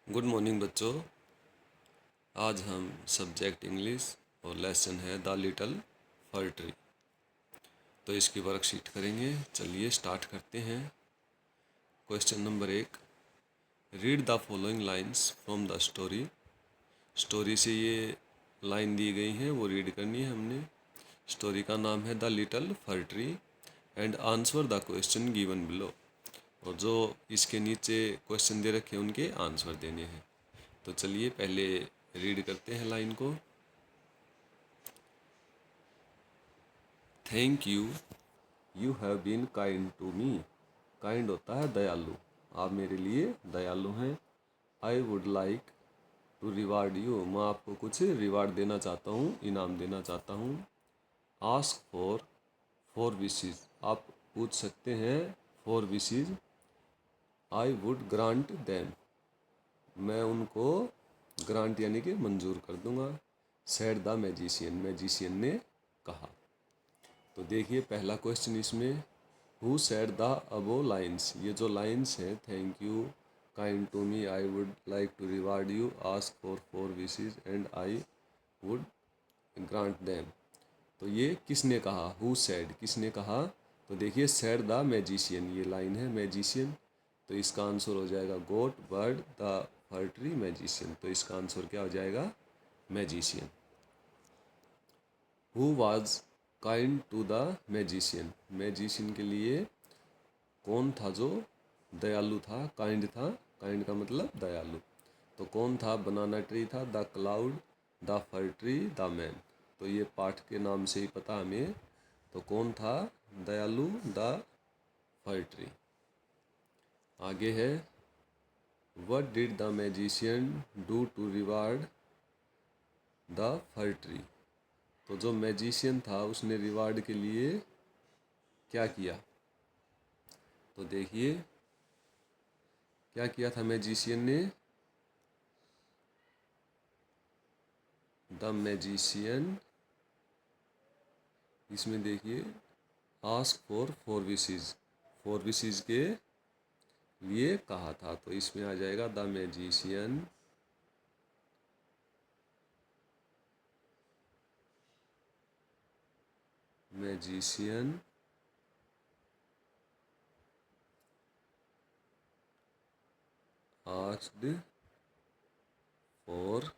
Good morning बच्चों। आज हम सब्जेक्ट इंग्लिश और लेसन है द लिटल फर ट्री। तो इसकी वर्कशीट करेंगे। चलिए स्टार्ट करते हैं। Question number 1, read the following lines from the story. Story से ये लाइन दी गई हैं, वो रीड करनी है हमने। स्टोरी का नाम है the little for tree and answer the question given below. और जो इसके नीचे क्वेश्चन दे रखे हैं उनके आंसर देने हैं। तो चलिए पहले रीड करते हैं लाइन को। Thank you have been kind to me. Kind होता है दयालु, आप मेरे लिए दयालु हैं। I would like to reward you, मैं आपको कुछ रिवार्ड देना चाहता हूँ, इनाम देना चाहता हूँ। आस्क फॉर विशेज, आप पूछ सकते हैं for wishes. I would grant them, मैं उनको ग्रांट यानी कि मंजूर कर दूंगा। सेड द मैजिशियन, मैजिशियन ने कहा। तो देखिए पहला क्वेश्चन इसमें, who said the above lines. ये जो लाइन्स हैं, thank you, kind to me, I would like to reward you, ask for wishes and I would grant them. तो ये किसने कहा, हु सेड, किसने कहा। तो देखिए सेड द मैजिशियन, ये लाइन है मैजिशियन। तो इसका आंसर हो जाएगा got bird the for tree magician. तो इसका आंसर क्या हो जाएगा, magician. Who was kind to the magician, magician के लिए कौन था जो दयालु था, काइंड था। काइंड का मतलब दयालु। तो कौन था, बनाना ट्री था, the cloud, the for tree, the man. तो ये पाठ के नाम से ही पता हमें। तो कौन था दयालु, द फर ट्री। आगे है, what did the magician do to reward the for tree. तो जो मैजिशियन था उसने रिवार्ड के लिए क्या किया। तो देखिए क्या किया था मैजिशियन ने। द मैजिशियन, इसमें देखिए ask for wishes, for wishes के लिए कहा था। तो इसमें आ जाएगा the magician magician asked for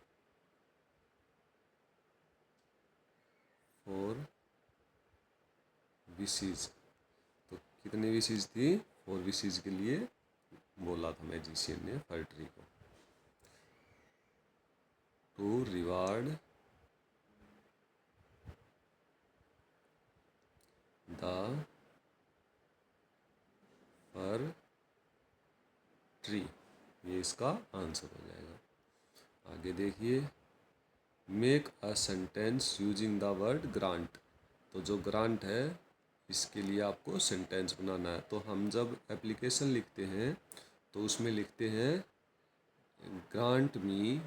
wishes. तो कितनी विशेज थी, फॉर विशेज के लिए बोला था मैजिशियन ने फर ट्री को। To reward the for tree, ये इसका आंसर हो जाएगा। आगे देखिए, make a sentence using the word grant. तो जो ग्रांट है इसके लिए आपको सेंटेंस बनाना है। तो हम जब एप्लीकेशन लिखते हैं तो उसमें लिखते हैं grant me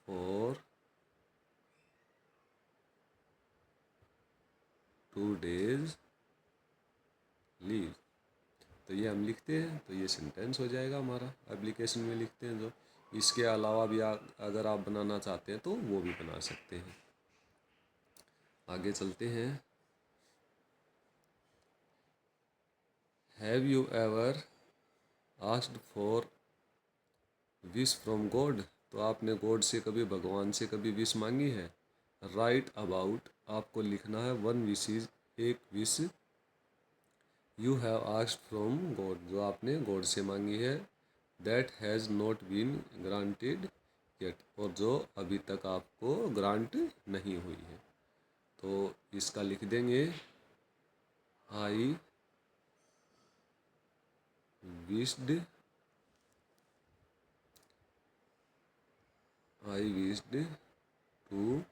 for 2 days leave. तो ये हम लिखते हैं तो ये सेंटेंस हो जाएगा हमारा, एप्लीकेशन में लिखते हैं जो। इसके अलावा भी अगर आप बनाना चाहते हैं तो वो भी बना सकते हैं। आगे चलते हैं। Have you ever asked for wish from God. तो आपने गॉड से कभी, भगवान से कभी विश मांगी है। राइट अबाउट, आपको लिखना है वन विशेज, एक विश। You have asked from God, जो आपने गॉड से मांगी है। That has not been granted yet, और जो अभी तक आपको ग्रांट नहीं हुई है। तो इसका लिख देंगे, I wished, I wished to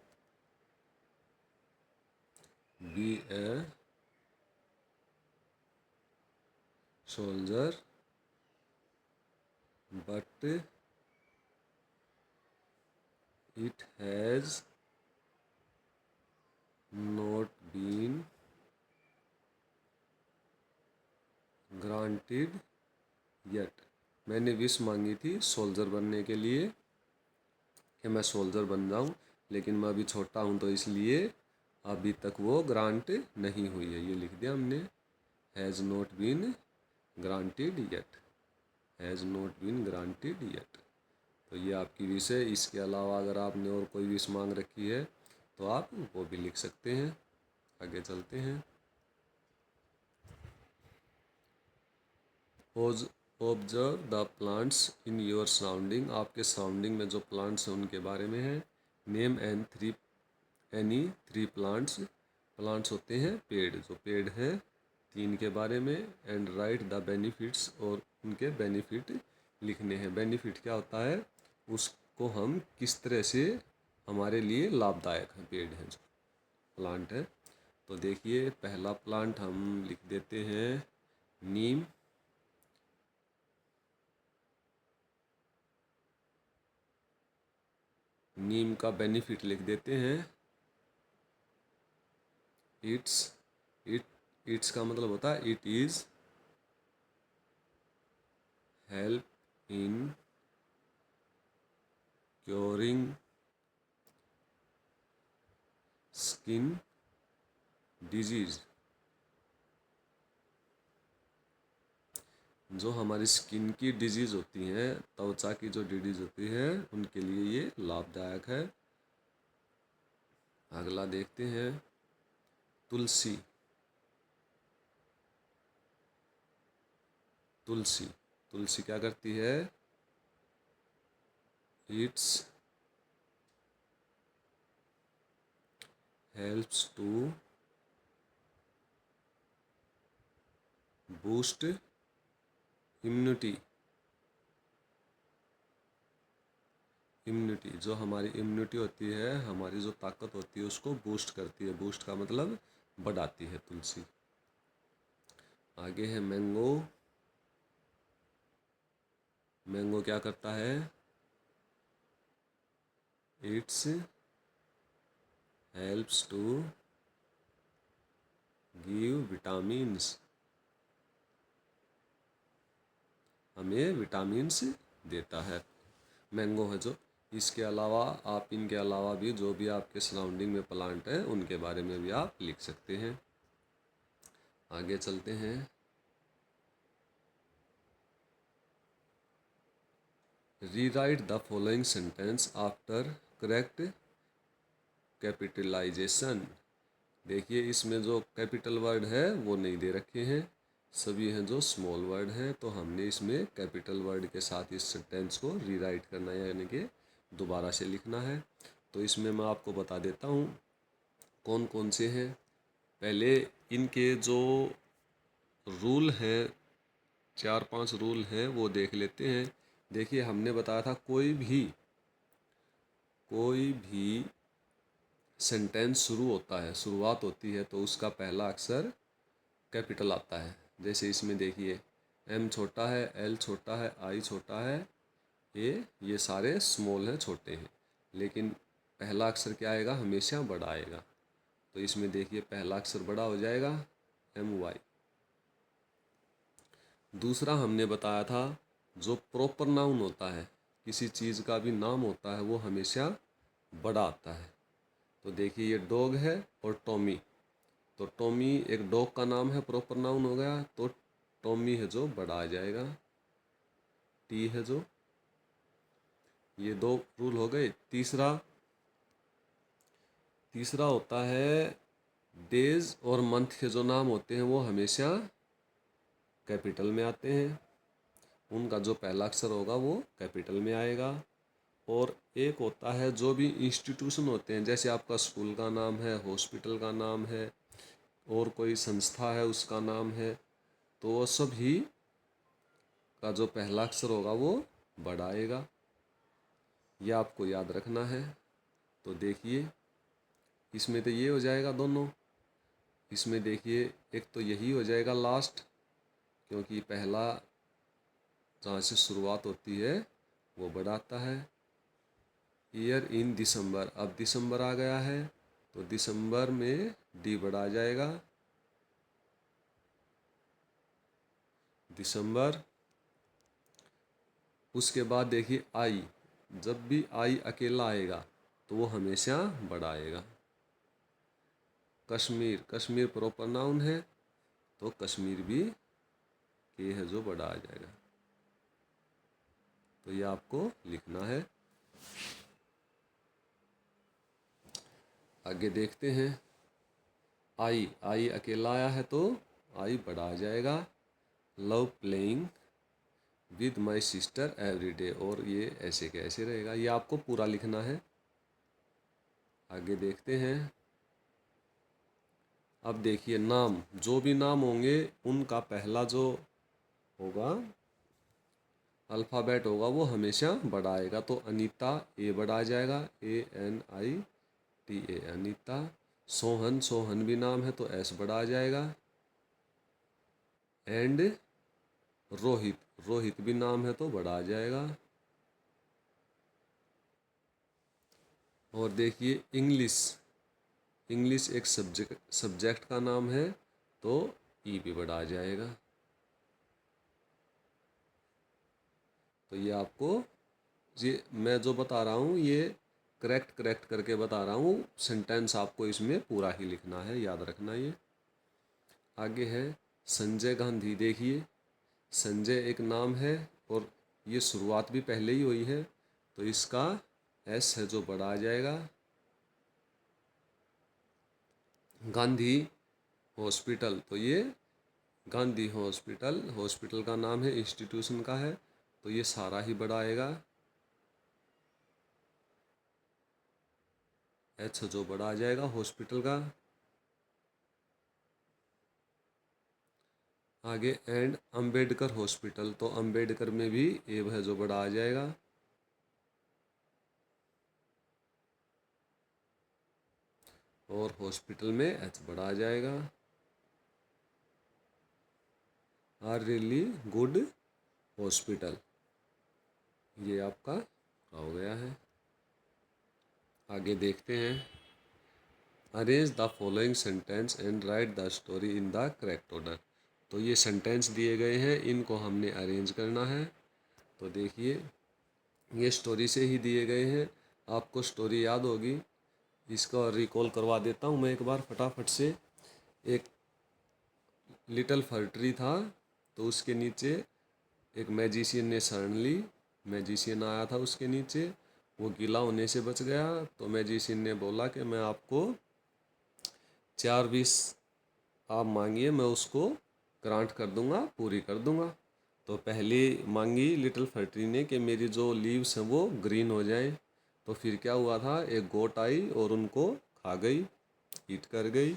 be a soldier but it has not been granted yet, मैंने विश मांगी थी सोल्जर बनने के लिए कि मैं सोल्जर बन जाऊं, लेकिन मैं अभी छोटा हूं तो इसलिए अभी तक वो ग्रांट नहीं हुई है। ये लिख दिया हमने, has not been granted yet, has not been granted yet. तो ये आपकी विश है। इसके अलावा अगर आपने और कोई विश मांग रखी है तो आप वो भी लिख सकते हैं। आगे चलते हैं। Observe the plants in your surrounding, आपके सराउंडिंग में जो प्लांट्स हैं उनके बारे में है। Name any three plants, plants होते हैं पेड़, जो पेड़ हैं तीन के बारे में। एंड राइट द बेनिफिट्स, और उनके बेनिफिट लिखने हैं। बेनिफिट क्या होता है, उसको हम किस तरह से हमारे लिए लाभदायक हैं, पेड़ हैं जो प्लांट है। तो देखिए पहला प्लांट हम लिख देते हैं नीम। नीम का बेनिफिट लिख देते हैं इट्स, इट्स का मतलब होता है it is help in curing skin disease, जो हमारी स्किन की डिजीज होती हैं, त्वचा की जो डिजीज होती है उनके लिए ये लाभदायक है। अगला देखते हैं तुलसी। तुलसी, तुलसी क्या करती है, it's helps to boost immunity, immunity जो हमारी इम्यूनिटी होती है, हमारी जो ताकत होती है उसको बूस्ट करती है। बूस्ट का मतलब बढ़ाती है तुलसी। आगे है मैंगो। मैंगो क्या करता है, it's helps to give vitamins, हमें विटामिन्स देता है, मैंगो है जो। इसके अलावा आप इनके अलावा भी जो भी आपके सराउंडिंग में प्लांट है उनके बारे में भी आप लिख सकते हैं। आगे चलते हैं। Rewrite the following sentence after correct capitalisation. देखिए इसमें जो कैपिटल वर्ड है वो नहीं दे रखे हैं, सभी हैं जो स्मॉल वर्ड हैं। तो हमने इसमें कैपिटल वर्ड के साथ इस सेंटेंस को रीराइट करना है, यानी कि दोबारा से लिखना है। तो इसमें मैं आपको बता देता हूँ कौन कौन से हैं। पहले इनके जो रूल हैं, चार पांच रूल हैं, वो देख लेते हैं। देखिए हमने बताया था कोई भी सेंटेंस शुरू होता है, शुरुआत होती है तो उसका पहला अक्षर कैपिटल आता है। जैसे इसमें देखिए एम छोटा है, एल छोटा है, आई छोटा है, ये सारे स्मॉल हैं, छोटे हैं, लेकिन पहला अक्षर क्या आएगा, हमेशा बड़ा आएगा। तो इसमें देखिए पहला अक्षर बड़ा हो जाएगा एम वाई। दूसरा हमने बताया था जो प्रॉपर नाउन होता है, किसी चीज़ का भी नाम होता है, वो हमेशा बड़ा आता है। तो देखिए ये डॉग है और टॉमी, तो टॉमी एक डॉग का नाम है, प्रॉपर नाउन हो गया, तो टॉमी है जो बड़ा आ जाएगा, टी है जो। ये दो रूल हो गए। तीसरा होता है डेज और मंथ के जो नाम होते हैं वो हमेशा कैपिटल में आते हैं, उनका जो पहला अक्षर होगा वो कैपिटल में आएगा। और एक होता है जो भी इंस्टीट्यूशन होते हैं, जैसे आपका स्कूल का नाम है, हॉस्पिटल का नाम है, और कोई संस्था है उसका नाम है, तो वो सब ही का जो पहला अक्षर होगा वो बड़ा आएगा। यह आपको याद रखना है। तो देखिए इसमें तो ये हो जाएगा दोनों, इसमें देखिए एक तो यही हो जाएगा लास्ट, क्योंकि पहला जहाँ से शुरुआत होती है वो बड़ा आता है। ईयर इन दिसंबर, अब दिसंबर आ गया है तो दिसंबर में डी बड़ा आ जाएगा। दिसंबर। उसके बाद देखिए आई, जब भी आई अकेला आएगा तो वो हमेशा बड़ा आएगा। कश्मीर, कश्मीर प्रॉपर नाउन है तो कश्मीर भी के है जो बड़ा आ जाएगा। तो ये आपको लिखना है। आगे देखते हैं। आई, आई अकेला आया है तो आई बड़ा आ जाएगा। Love playing with my sister every day, और ये ऐसे कैसे रहेगा, ये आपको पूरा लिखना है। आगे देखते हैं। अब देखिए नाम, जो भी नाम होंगे उनका पहला जो होगा अल्फ़ाबेट होगा वो हमेशा बड़ा आएगा। तो अनीता ए बड़ा आ जाएगा, ANITA अनीता। सोहन, सोहन भी नाम है तो एस बड़ा आ जाएगा। एंड रोहित, रोहित भी नाम है तो बड़ा आ जाएगा। और देखिए इंग्लिश, इंग्लिश एक सब्जेक्ट का नाम है तो ई भी बड़ा आ जाएगा। तो ये आपको, ये मैं जो बता रहा हूँ ये करेक्ट करके बता रहा हूँ, सेंटेंस आपको इसमें पूरा ही लिखना है, याद रखना ये। आगे है संजय गांधी। देखिए संजय एक नाम है और ये शुरुआत भी पहले ही हुई है तो इसका एस है जो बड़ा आ जाएगा। गांधी हॉस्पिटल, तो ये गांधी हॉस्पिटल, हॉस्पिटल का नाम है, इंस्टीट्यूशन का है तो ये सारा ही बड़ा आएगा। एच जो बड़ा आ जाएगा हॉस्पिटल का। आगे एंड अंबेडकर हॉस्पिटल, तो अंबेडकर में भी ए है जो बड़ा आ जाएगा। और हॉस्पिटल में एच बड़ा आ जाएगा। आर रियली गुड हॉस्पिटल, ये आपका हो गया है। आगे देखते हैं। Arrange the following sentence and right the story in the correct order. तो ये सेंटेंस दिए गए हैं, इनको हमने अरेंज करना है। तो देखिए ये स्टोरी से ही दिए गए हैं, आपको स्टोरी याद होगी, इसका रिकॉल करवा देता हूँ मैं एक बार फटाफट से। एक लिटिल फर ट्री था तो उसके नीचे एक मैजिशियन ने शरण ली। मैजिशियन आया था उसके नीचे, वो गीला होने से बच गया तो मैजिशियन ने बोला कि मैं आपको 4 विश आप मांगिए, मैं उसको ग्रांट कर दूंगा, पूरी कर दूंगा। तो पहली मांगी लिटिल फर ट्री ने कि मेरी जो लीव्स हैं वो ग्रीन हो जाएं। तो फिर क्या हुआ था, एक गोट आई और उनको खा गई, ईट कर गई।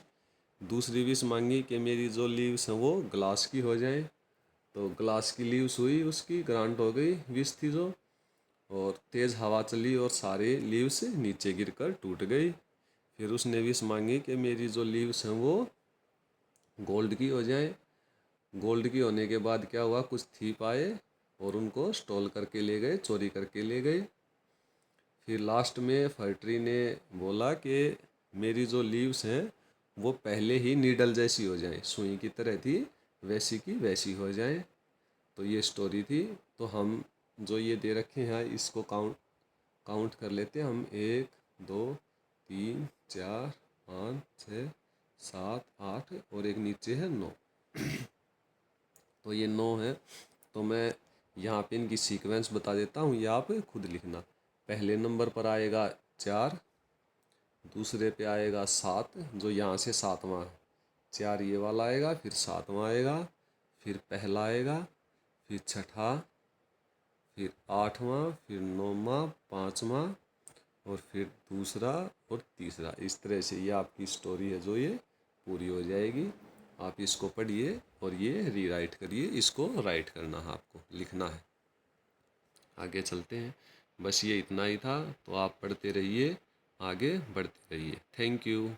दूसरी विश मांगी कि मेरी जो लीव्स हैं वो ग्लास की हो जाएं। तो ग्लास की लीव्स हुई, उसकी ग्रांट हो गई विश थी जो। और तेज़ हवा चली और सारे लीव्स नीचे गिरकर टूट गई। फिर उसने विश मांगी कि मेरी जो लीव्स हैं वो गोल्ड की हो जाए। गोल्ड की होने के बाद क्या हुआ, कुछ थीप आए और उनको स्टॉल करके ले गए, चोरी करके ले गए। फिर लास्ट में फर ट्री ने बोला कि मेरी जो लीव्स हैं वो पहले ही नीडल जैसी हो जाएं, सुई की तरह थी वैसी की वैसी हो जाएं। तो ये स्टोरी थी। तो हम जो ये दे रखे हैं इसको काउंट कर लेते हैं हम। 1 2 3 4 5 6 7 8 और एक नीचे है 9। तो ये 9 है। तो मैं यहाँ पे इनकी सीक्वेंस बता देता हूँ, ये आप खुद लिखना। पहले नंबर पर आएगा 4, दूसरे पे आएगा 7 जो यहाँ से 7वां है, 4 ये वाला आएगा, फिर 7वां आएगा, फिर पहला आएगा, फिर छठा, फिर 8वां, फिर 9वां, 5वां और फिर दूसरा और तीसरा। इस तरह से ये आपकी स्टोरी है जो ये पूरी हो जाएगी। आप इसको पढ़िए और ये रीराइट करिए, इसको राइट करना है, आपको लिखना है। आगे चलते हैं। बस ये इतना ही था, तो आप पढ़ते रहिए, आगे बढ़ते रहिए। Thank you.